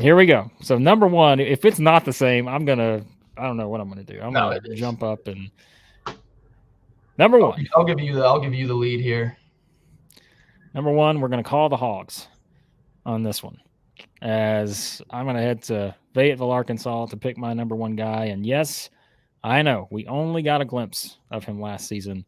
Here we go. So number one, if it's not the same, I don't know what I'm gonna do. I'm gonna jump up and number one. I'll give you the lead here. Number one, we're gonna call the Hogs on this one, as I'm gonna head to Fayetteville, Arkansas, to pick my number one guy. And yes, I know we only got a glimpse of him last season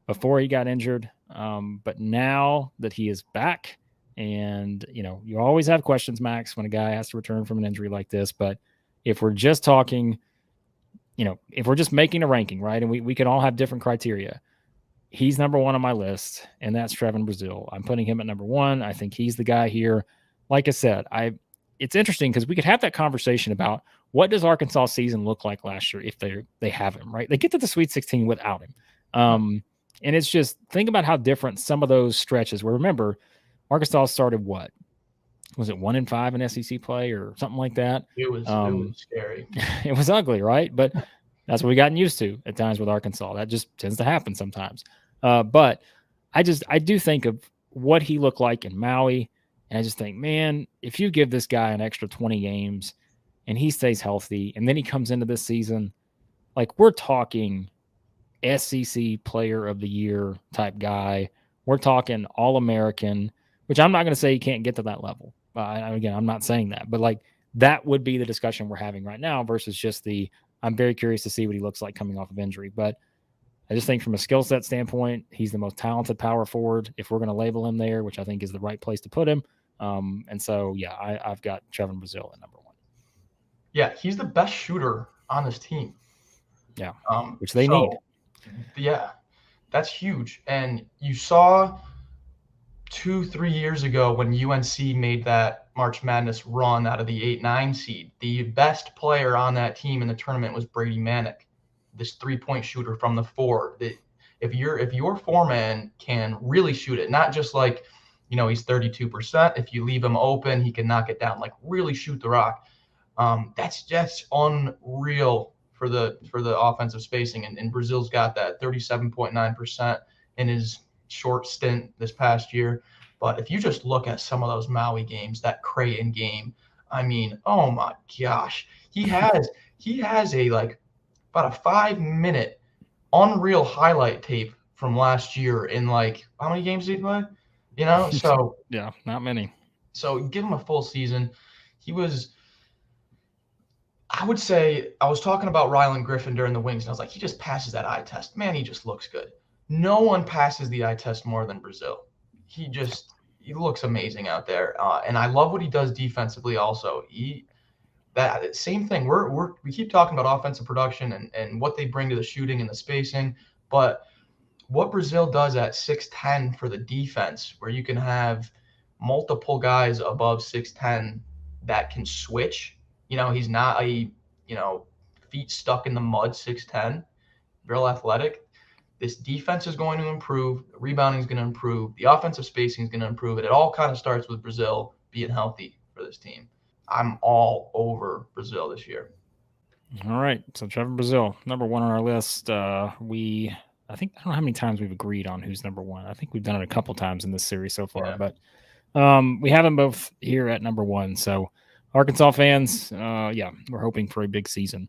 before he got injured, but now that he is back. And, you always have questions, Max, when a guy has to return from an injury like this. But if we're just talking, if we're just making a ranking, right, and we can all have different criteria, he's number one on my list, and that's Trevon Brazile. I'm putting him at number one. I think he's the guy here. Like I said, it's interesting because we could have that conversation about what does Arkansas season look like last year if they have him, right? They get to the Sweet 16 without him. And it's just, think about how different some of those stretches were. Remember, Arkansas started what? Was it 1-5 in SEC play or something like that? It was scary. It was ugly, right? But that's what we gotten used to at times with Arkansas. That just tends to happen sometimes. But I do think of what he looked like in Maui, and I just think, man, if you give this guy an extra 20 games and he stays healthy, and then he comes into this season, like, we're talking SEC Player of the Year type guy. We're talking All-American, which I'm not going to say he can't get to that level. Again, I'm not saying that, but like, that would be the discussion we're having right now versus just I'm very curious to see what he looks like coming off of injury. But I just think from a skill set standpoint, he's the most talented power forward, if we're going to label him there, which I think is the right place to put him. And so, yeah, I've got Trevon Brazile at number one. Yeah, he's the best shooter on this team. Yeah, which they need. Yeah, that's huge. And you saw 2-3 years ago when UNC made that March Madness run out of the 8-9 seed, the best player on that team in the tournament was Brady Manick, this three-point shooter from the four. That if your foreman can really shoot it, not just like, he's 32%. If you leave him open, he can knock it down, like really shoot the rock. That's just unreal for the offensive spacing. And Brazile's got that 37.9% in his short stint this past year. But if you just look at some of those Maui games, that Creighton game, I mean, oh my gosh, he has about a 5-minute unreal highlight tape from last year in how many games did he play? So yeah, not many. So give him a full season. I would say, I was talking about Rylan Griffin during the Wings, and I was like, he just passes that eye test. Man, he just looks good. No one passes the eye test more than Brazile. He looks amazing out there. And I love what he does defensively also. That same thing. We keep talking about offensive production and what they bring to the shooting and the spacing, but what Brazile does at 6'10" for the defense, where you can have multiple guys above 6'10" that can switch. He's not a, feet stuck in the mud 6'10", real athletic. This defense is going to improve. The rebounding is going to improve. The offensive spacing is going to improve. And it all kind of starts with Brazile being healthy for this team. I'm all over Brazile this year. All right. So Trevon Brazile, number one on our list. I don't know how many times we've agreed on who's number one. I think we've done it a couple times in this series so far, but we have them both here at number one. So Arkansas fans, we're hoping for a big season